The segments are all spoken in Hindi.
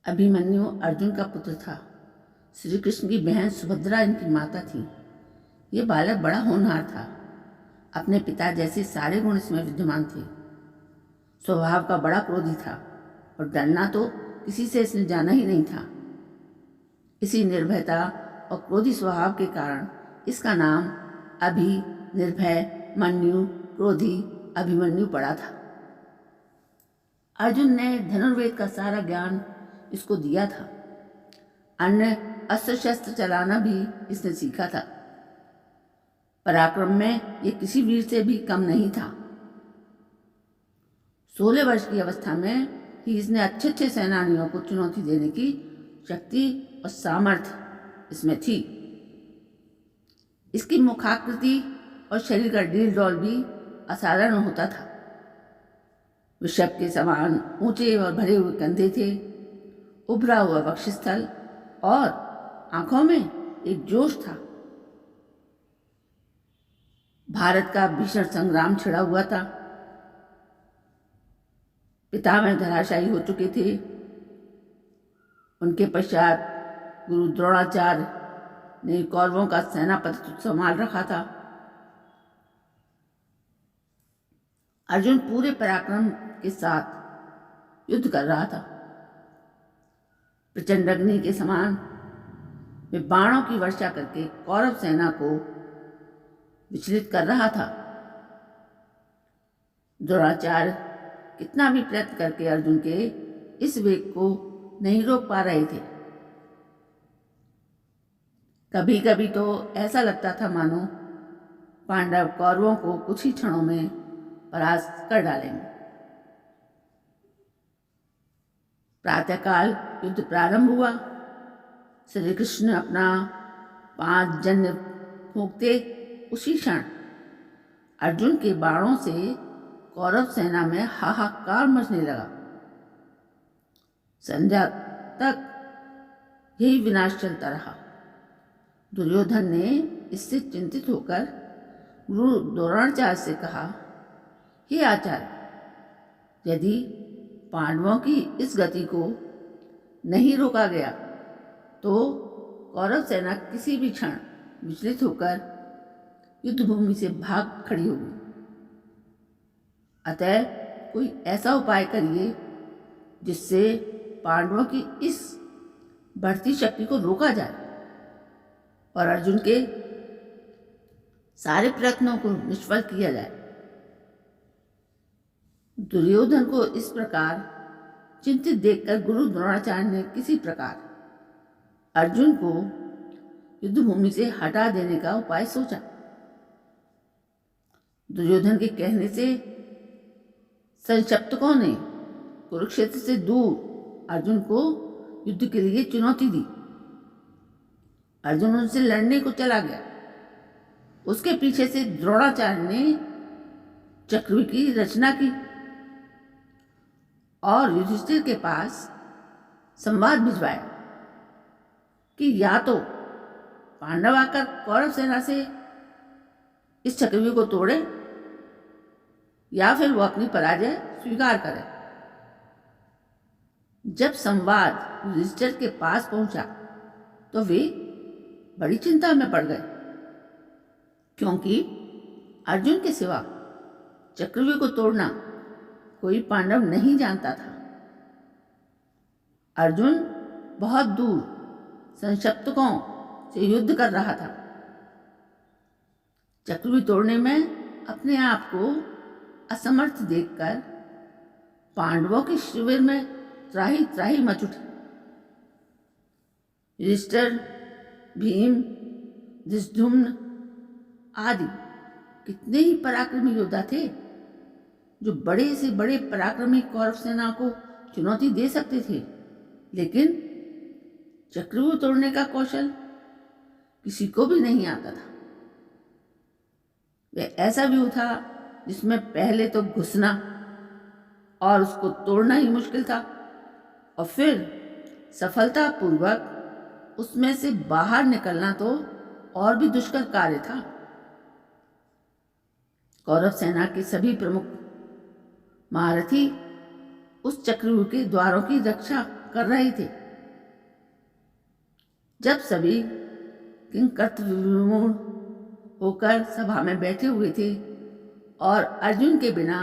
अभिमन्यु अर्जुन का पुत्र था। श्री कृष्ण की बहन सुभद्रा इनकी माता थी। ये बालक बड़ा होनहार था। अपने पिता जैसे सारे गुण इसमें विद्यमान थे। स्वभाव का बड़ा क्रोधी था और डरना तो किसी से इसने जाना ही नहीं था। इसी निर्भयता और क्रोधी स्वभाव के कारण इसका नाम निर्भय मन्यु क्रोधी अभिमन्यु पड़ा था। अर्जुन ने धनुर्वेद का सारा ज्ञान इसको दिया था। अन्य अस्त्र शस्त्र चलाना भी इसने सीखा था। पराक्रम में ये किसी वीर से भी कम नहीं था। 16 वर्ष की अवस्था में ही इसने अच्छे अच्छे सेनानियों को चुनौती देने की शक्ति और सामर्थ्य इसमें थी। इसकी मुखाकृति और शरीर का डील डौल भी असाधारण होता था। वृषभ के समान ऊंचे और भरे हुए कंधे थे, उभरा हुआ वक्षस्थल और आंखों में एक जोश था। भारत का भीषण संग्राम छिड़ा हुआ था। पितामह धराशायी हो चुके थे। उनके पश्चात गुरु द्रोणाचार्य ने कौरवों का सेनापतित्व संभाल रखा था। अर्जुन पूरे पराक्रम के साथ युद्ध कर रहा था। प्रचंड अग्नि के समान वे बाणों की वर्षा करके कौरव सेना को विचलित कर रहा था। द्रोणाचार्य कितना भी प्रयत्न करके अर्जुन के इस वेग को नहीं रोक पा रहे थे। कभी कभी तो ऐसा लगता था मानो पांडव कौरवों को कुछ ही क्षणों में परास्त कर डालेंगे। प्रातःकाल युद्ध प्रारंभ हुआ। श्री कृष्ण अपना 5 जन्य फूंकते उसी क्षण अर्जुन के बाणों से कौरव सेना में हाहाकार मचने लगा। संध्या तक यही विनाश चलता रहा। दुर्योधन ने इससे चिंतित होकर गुरु द्रोणाचार्य से कहा, हे आचार्य, यदि पांडवों की इस गति को नहीं रोका गया तो कौरव सेना किसी भी क्षण विचलित होकर युद्धभूमि से भाग खड़ी होगी। अतः कोई ऐसा उपाय करिए जिससे पांडवों की इस बढ़ती शक्ति को रोका जाए और अर्जुन के सारे प्रयत्नों को निष्फल किया जाए। दुर्योधन को इस प्रकार चिंतित देखकर गुरु द्रोणाचार्य ने किसी प्रकार अर्जुन को युद्धभूमि से हटा देने का उपाय सोचा। दुर्योधन के कहने से संक्षप्तकों ने कुरुक्षेत्र से दूर अर्जुन को युद्ध के लिए चुनौती दी। अर्जुन उनसे लड़ने को चला गया। उसके पीछे से द्रोणाचार्य ने चक्रव्यूह की रचना की और युधिष्ठिर के पास संवाद भिजवाया कि या तो पांडव आकर कौरव सेना से इस चक्रव्यूह को तोड़े या फिर वो अपनी पराजय स्वीकार करे। जब संवाद युधिष्ठिर के पास पहुंचा तो वे बड़ी चिंता में पड़ गए, क्योंकि अर्जुन के सिवा चक्रव्यूह को तोड़ना कोई पांडव नहीं जानता था। अर्जुन बहुत दूर संक्षप्तकों से युद्ध कर रहा था। चक्रव्यूह तोड़ने में अपने आप को असमर्थ देखकर पांडवों के शिविर में त्राही त्राही मच उठी। युधिष्ठिर, भीम, धृष्टद्युम्न आदि कितने ही पराक्रमी योद्धा थे जो बड़े से बड़े पराक्रमी कौरव सेना को चुनौती दे सकते थे, लेकिन चक्रव्यूह तोड़ने का कौशल किसी को भी नहीं आता था। वह ऐसा व्यूह था जिसमें पहले तो घुसना और उसको तोड़ना ही मुश्किल था और फिर सफलतापूर्वक उसमें से बाहर निकलना तो और भी दुष्कर कार्य था। कौरव सेना के सभी प्रमुख महारथी उस चक्रव्यूह के द्वारों की रक्षा कर रहे थे। जब सभी किंकर्तव्यविमूढ़ होकर सभा में बैठे हुए थे और अर्जुन के बिना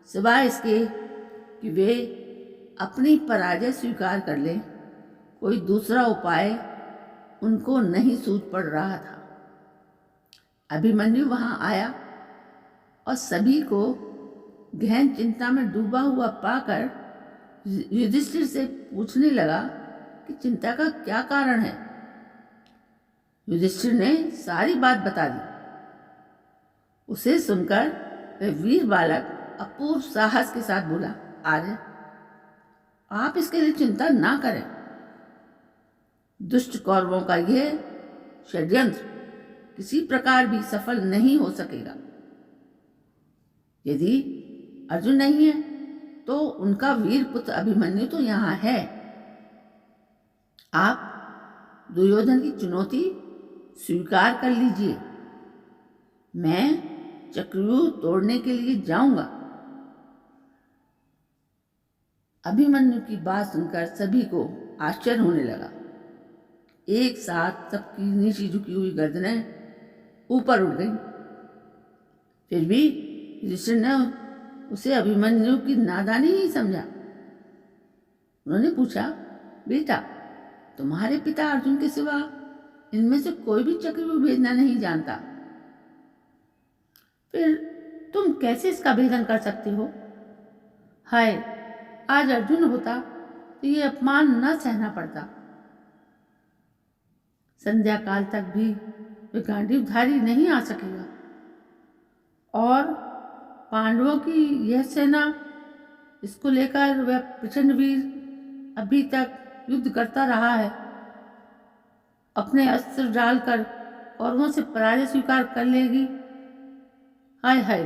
सिवाय इसके कि वे अपनी पराजय स्वीकार कर लें, कोई दूसरा उपाय उनको नहीं सूझ पड़ रहा था। अभिमन्यु वहां आया और सभी को गहन चिंता में डूबा हुआ पाकर युधिष्ठिर से पूछने लगा कि चिंता का क्या कारण है। युधिष्ठिर ने सारी बात बता दी। उसे सुनकर वह वीर बालक अपूर्व साहस के साथ बोला, आर्य, आप इसके लिए चिंता ना करें। दुष्ट कौरवों का यह षड्यंत्र किसी प्रकार भी सफल नहीं हो सकेगा। यदि अर्जुन नहीं है तो उनका वीर पुत्र अभिमन्यु तो यहाँ है। आप दुर्योधन की चुनौती स्वीकार कर लीजिए। मैं चक्रव्यूह तोड़ने के लिए जाऊंगा। अभिमन्यु की बात सुनकर सभी को आश्चर्य होने लगा। एक साथ सबकी नीची झुकी हुई गर्दनें ऊपर उठ गईं। फिर भी युधिष्ठिर ने उसे अभिमन्यु की नादानी ही समझा। उन्होंने पूछा, बेटा, तुम्हारे पिता अर्जुन के सिवा इनमें से कोई भी चक्रव्यूह भेदना नहीं जानता, फिर तुम कैसे इसका भेदन कर सकते हो? हाय, आज अर्जुन होता तो ये अपमान न सहना पड़ता। संध्या काल तक भी वे गांडीवधारी नहीं आ सकेगा और पांडवों की यह सेना, इसको लेकर वह प्रचंड वीर अभी तक युद्ध करता रहा है, अपने अस्त्र डालकर कौरवों से पराजय स्वीकार कर लेगी। हाय हाय,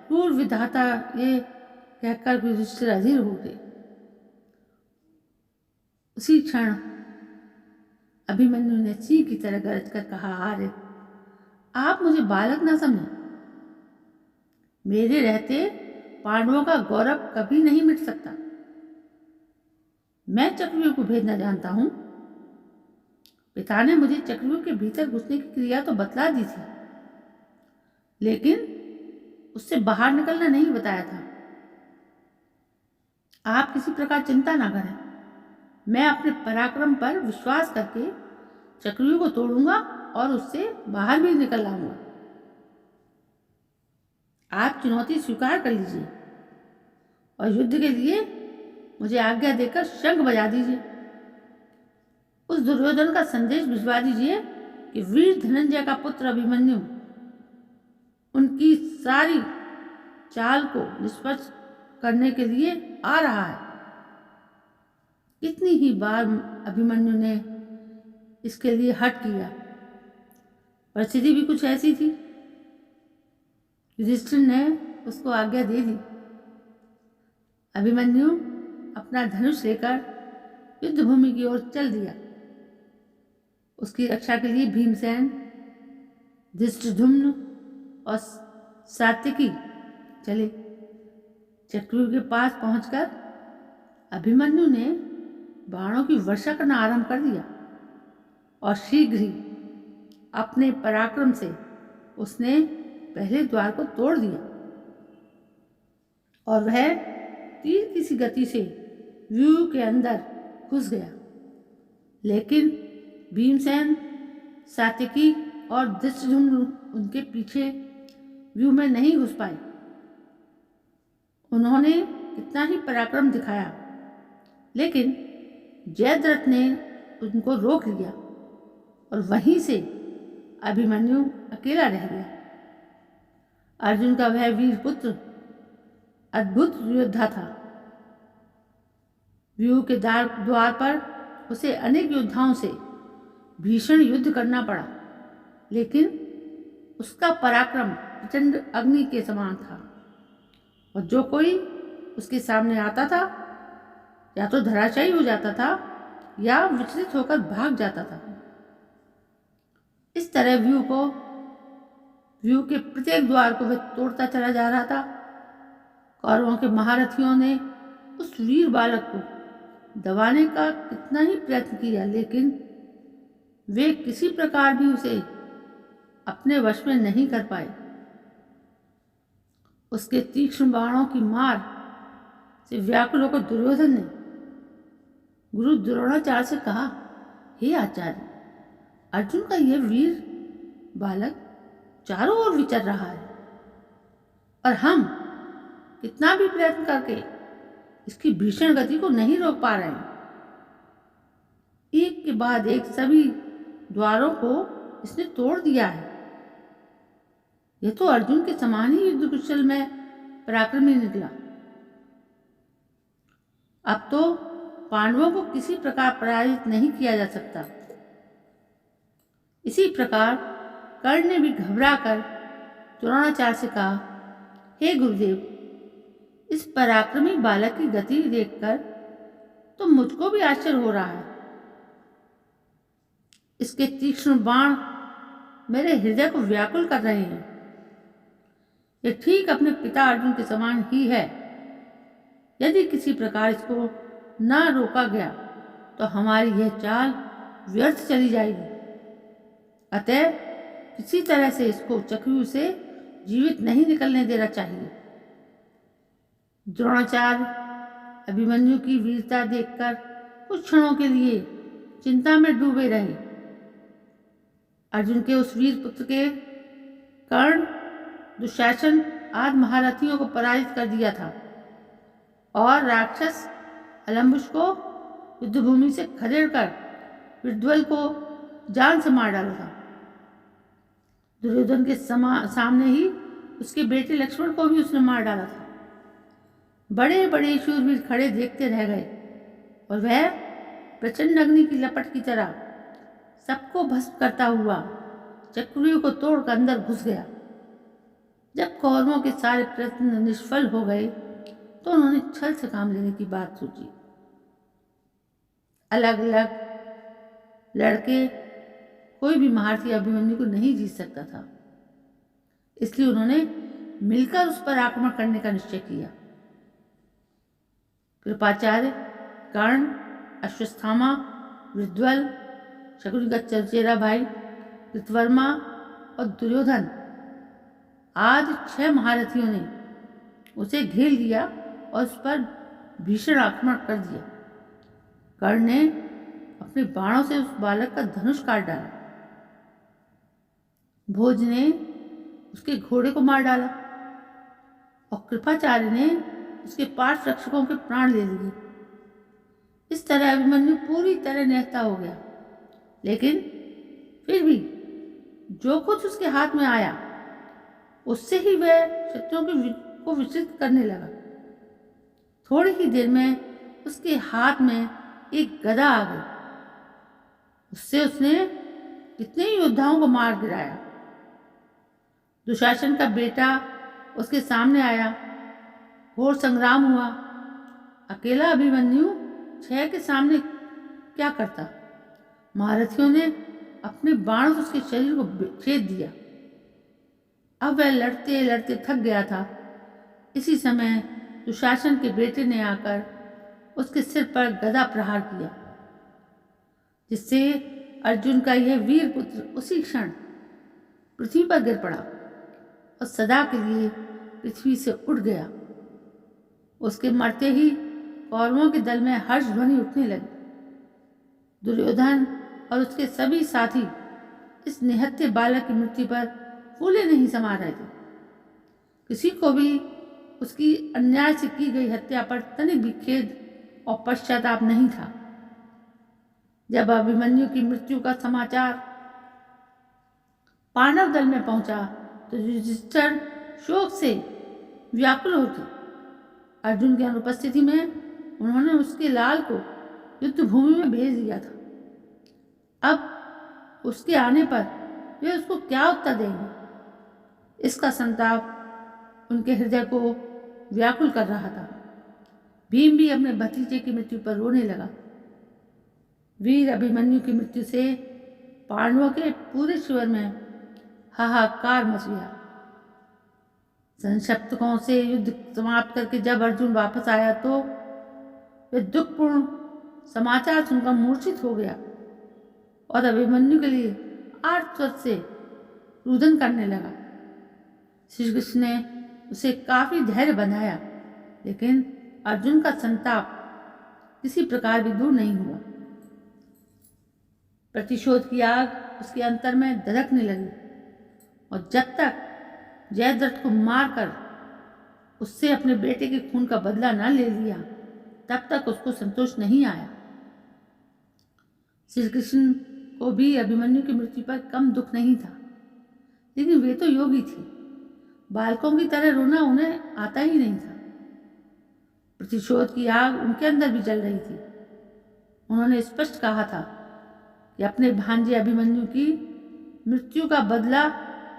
क्रूर विधाता, ये कहकर युधिष्ठिर अधीर हो गए। उसी क्षण अभिमन्यु ने सिंह की तरह गरज कर कहा, आर्य, आप मुझे बालक ना समझें। मेरे रहते पांडवों का गौरव कभी नहीं मिट सकता। मैं चक्रव्यूह को भेदना जानता हूं। पिता ने मुझे चक्रव्यूह के भीतर घुसने की क्रिया तो बतला दी थी, लेकिन उससे बाहर निकलना नहीं बताया था। आप किसी प्रकार चिंता ना करें। मैं अपने पराक्रम पर विश्वास करके चक्रव्यूह को तोड़ूंगा और उससे बाहर भी निकल आऊंगा। आप चुनौती स्वीकार कर लीजिए और युद्ध के लिए मुझे आज्ञा देकर शंख बजा दीजिए। उस दुर्योधन का संदेश भिजवा दीजिए कि वीर धनंजय का पुत्र अभिमन्यु उनकी सारी चाल को निष्फल करने के लिए आ रहा है। कितनी ही बार अभिमन्यु ने इसके लिए हठ किया, परिस्थिति भी कुछ ऐसी थी। युधिष्ठिर ने उसको आज्ञा दे दी। अभिमन्यु अपना धनुष लेकर युद्ध भूमि की ओर चल दिया। उसकी रक्षा के लिए भीमसेन, धृष्टद्युम्न और सात्यकी चले। चक्रव्यूह के पास पहुंचकर अभिमन्यु ने बाणों की वर्षा करना आरंभ कर दिया और शीघ्र ही अपने पराक्रम से उसने पहले द्वार को तोड़ दिया और वह तीर की सी गति से व्यूह के अंदर घुस गया। लेकिन भीमसेन, सात्यकी और धृष्टद्युम्न उनके पीछे व्यूह में नहीं घुस पाए। उन्होंने कितना ही पराक्रम दिखाया, लेकिन जयद्रथ ने उनको रोक लिया और वहीं से अभिमन्यु अकेला रह गया। अर्जुन का वह वीर पुत्र अद्भुत योद्धा था। व्यूह के द्वार पर उसे अनेक योद्धाओं से भीषण युद्ध करना पड़ा, लेकिन उसका पराक्रम प्रचंड अग्नि के समान था और जो कोई उसके सामने आता था या तो धराशायी हो जाता था या विचलित होकर भाग जाता था। इस तरह व्यूह के प्रत्येक द्वार को वह तोड़ता चला जा रहा था। कौरवों के महारथियों ने उस वीर बालक को दबाने का कितना ही प्रयत्न किया, लेकिन वे किसी प्रकार भी उसे अपने वश में नहीं कर पाए। उसके तीक्ष्ण बाणों की मार से व्याकुल होकर दुर्योधन ने गुरु द्रोणाचार्य से कहा, हे आचार्य, अर्जुन का यह वीर बालक चारों ओर विचर रहा है और हम कितना भी प्रयत्न करके इसकी भीषण गति को नहीं रोक पा रहे हैं। एक के बाद एक सभी द्वारों को इसने तोड़ दिया है। यह तो अर्जुन के समान ही युद्ध कुशल में पराक्रमी निकला। अब तो पांडवों को किसी प्रकार पराजित नहीं किया जा सकता। इसी प्रकार कर्ण ने भी घबरा कर द्रोणाचार्य से कहा, हे गुरुदेव, इस पराक्रमी बालक की गति देखकर तो मुझको भी आश्चर्य हो रहा है। इसके तीक्ष्ण बाण मेरे हृदय को व्याकुल कर रहे हैं। यह ठीक अपने पिता अर्जुन के समान ही है। यदि किसी प्रकार इसको न रोका गया तो हमारी यह चाल व्यर्थ चली जाएगी। अतः किसी तरह से इसको चक्रव्यूह से जीवित नहीं निकलने देना चाहिए। द्रोणाचार्य अभिमन्यु की वीरता देखकर कुछ क्षणों के लिए चिंता में डूबे रहे। अर्जुन के उस वीर पुत्र के कर्ण, दुशासन आदि महारथियों को पराजित कर दिया था और राक्षस अलम्बुश को युद्धभूमि से खदेड़कर विद्वल को जान से मार डाला था। दुर्योधन के सामने ही उसके बेटे लक्ष्मण को भी उसने मार डाला था। बड़े बड़े शूरवीर खड़े देखते रह गए और वह प्रचंड अग्नि की लपट की तरह सबको भस्म करता हुआ चक्रव्यूह को तोड़कर अंदर घुस गया। जब कौरवों के सारे प्रयत्न निष्फल हो गए तो उन्होंने छल से काम लेने की बात सोची। अलग अलग लड़के कोई भी महारथी अभिमन्यु को नहीं जीत सकता था, इसलिए उन्होंने मिलकर उस पर आक्रमण करने का निश्चय किया। कृपाचार्य, कर्ण, अश्वत्थामा, विद्वल, शकुनि का चचेरा भाई कृतवर्मा और दुर्योधन आदि 6 महारथियों ने उसे घेर लिया और उस पर भीषण आक्रमण कर दिया। कर्ण ने अपने बाणों से उस बालक का धनुष काट डाला। भोज ने उसके घोड़े को मार डाला और कृपाचार्य ने उसके 5 रक्षकों के प्राण ले लिए। इस तरह अभिमन्यु पूरी तरह निहत्था हो गया, लेकिन फिर भी जो कुछ उसके हाथ में आया उससे ही वह शत्रुओं को विचलित करने लगा। थोड़ी ही देर में उसके हाथ में एक गदा आ गई। उससे उसने कितने ही योद्धाओं को मार गिराया। दुशासन का बेटा उसके सामने आया, घोर संग्राम हुआ। अकेला अभिमन्यु 6 के सामने क्या करता। महारथियों ने अपने बाणों से उसके शरीर को छेद दिया। अब वह लड़ते लड़ते थक गया था। इसी समय दुशासन के बेटे ने आकर उसके सिर पर गदा प्रहार किया, जिससे अर्जुन का यह वीर पुत्र उसी क्षण पृथ्वी पर गिर पड़ा और सदा के लिए पृथ्वी से उठ गया। उसके मरते ही कौरवों के दल में हर्ष ध्वनि उठने लगी। दुर्योधन और उसके सभी साथी इस निहत्थे बालक की मृत्यु पर फूले नहीं समा रहे थे। किसी को भी उसकी अन्याय से की गई हत्या पर तनिक भी खेद और पश्चाताप नहीं था। जब अभिमन्यु की मृत्यु का समाचार पांडव दल में पहुंचा तो युधिष्ठिर शोक से व्याकुल होते। अर्जुन की अनुपस्थिति में उन्होंने उसके लाल को युद्ध भूमि में भेज दिया था। अब उसके आने पर वे उसको क्या उत्तर देंगे, इसका संताप उनके हृदय को व्याकुल कर रहा था। भीम भी अपने भतीजे की मृत्यु पर रोने लगा। वीर अभिमन्यु की मृत्यु से पांडवों के पूरे शिविर में हाहाकार मच गया। संशप्तकों से युद्ध समाप्त करके जब अर्जुन वापस आया तो वे दुखपूर्ण समाचार सुनकर मूर्छित हो गया और अभिमन्यु के लिए आर्तस्वर से रुदन करने लगा। श्री कृष्ण ने उसे काफी धैर्य बंधाया, लेकिन अर्जुन का संताप किसी प्रकार भी दूर नहीं हुआ। प्रतिशोध की आग उसके अंतर में धधकने लगी और जब तक जयद्रथ को मारकर उससे अपने बेटे के खून का बदला न ले लिया, तब तक उसको संतोष नहीं आया। श्री कृष्ण को भी अभिमन्यु की मृत्यु पर कम दुख नहीं था, लेकिन वे तो योगी थे। बालकों की तरह रोना उन्हें आता ही नहीं था। प्रतिशोध की आग उनके अंदर भी जल रही थी। उन्होंने स्पष्ट कहा था कि अपने भांजे अभिमन्यु की मृत्यु का बदला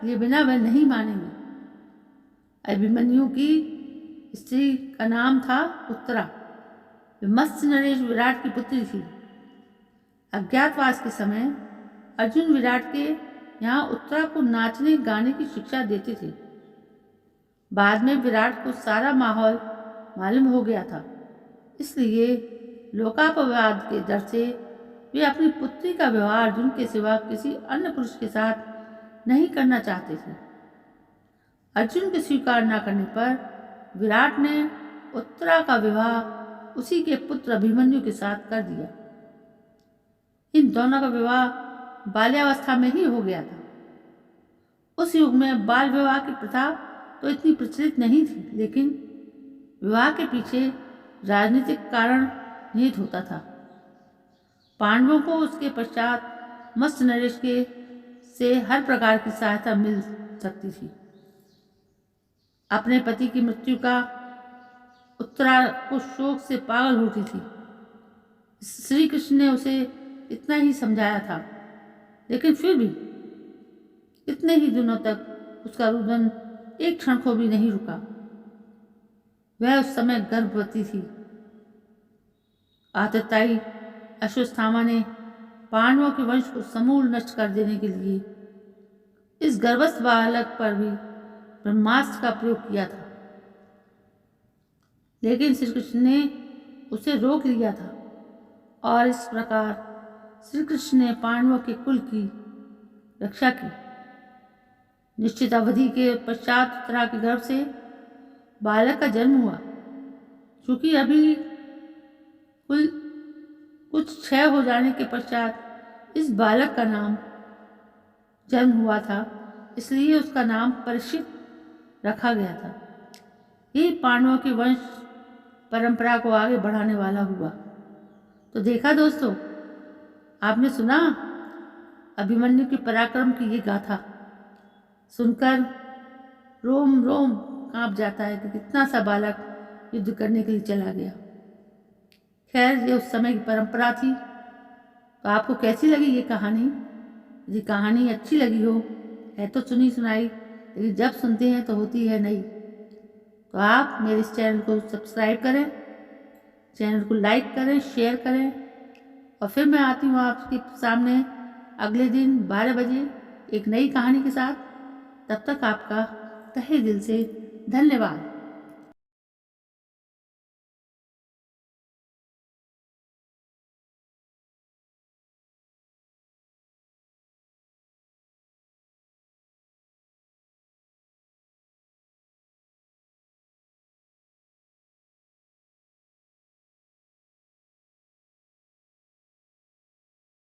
लिए बिना वे नहीं मानेंगे। अभिमन्यु की स्त्री का नाम था उत्तरा। वे मत्स्य नरेश विराट की पुत्री थी। अज्ञातवास के समय अर्जुन विराट के यहाँ उत्तरा को नाचने गाने की शिक्षा देते थे। बाद में विराट को सारा माहौल मालूम हो गया था, इसलिए लोकापवाद के डर से वे अपनी पुत्री का विवाह अर्जुन के सिवा किसी अन्य पुरुष के साथ नहीं करना चाहते थे। अर्जुन के स्वीकार न करने पर विराट ने उत्तरा का विवाह उसी के पुत्र अभिमन्यु के साथ कर दिया। इन दोनों का विवाह बाल्यावस्था में ही हो गया था। उस युग में बाल विवाह की प्रथा तो इतनी प्रचलित नहीं थी, लेकिन विवाह के पीछे राजनीतिक कारण निहित होता था। पांडवों को उसके पश्चात मत्स्य नरेश के से हर प्रकार की सहायता मिल सकती थी। अपने पति की मृत्यु का उत्तरा को शोक से पागल होती थी। श्री कृष्ण ने उसे इतना ही समझाया था, लेकिन फिर भी इतने ही दिनों तक उसका रुदन एक क्षण को भी नहीं रुका। वह उस समय गर्भवती थी। आतताई अश्वत्थामा ने पांडवों के वंश को समूल नष्ट कर देने के लिए इस गर्भस्थ बालक पर भी ब्रह्मास्त्र का प्रयोग किया था, लेकिन श्री कृष्ण ने उसे रोक लिया था और इस प्रकार श्री कृष्ण ने पांडवों के कुल की रक्षा की। निश्चित अवधि के पश्चात उत्तरा के गर्भ से बालक का जन्म हुआ। चूंकि अभी कुछ क्षय हो जाने के पश्चात इस बालक का नाम जन्म हुआ था, इसलिए उसका नाम परीक्षित रखा गया था। ये पांडवों के वंश परंपरा को आगे बढ़ाने वाला हुआ। तो देखा दोस्तों, आपने सुना अभिमन्यु के पराक्रम की ये गाथा। सुनकर रोम रोम कांप जाता है कि कितना सा बालक युद्ध करने के लिए चला गया। खैर, ये उस समय की परंपरा थी। तो आपको कैसी लगी ये कहानी? यदि कहानी अच्छी लगी हो, है तो सुनी सुनाई, लेकिन जब सुनते हैं तो होती है नहीं। तो आप मेरे इस चैनल को सब्सक्राइब करें, चैनल को लाइक करें, शेयर करें, और फिर मैं आती हूँ आपके सामने अगले दिन 12 बजे एक नई कहानी के साथ। तब तक आपका तहे दिल से धन्यवाद।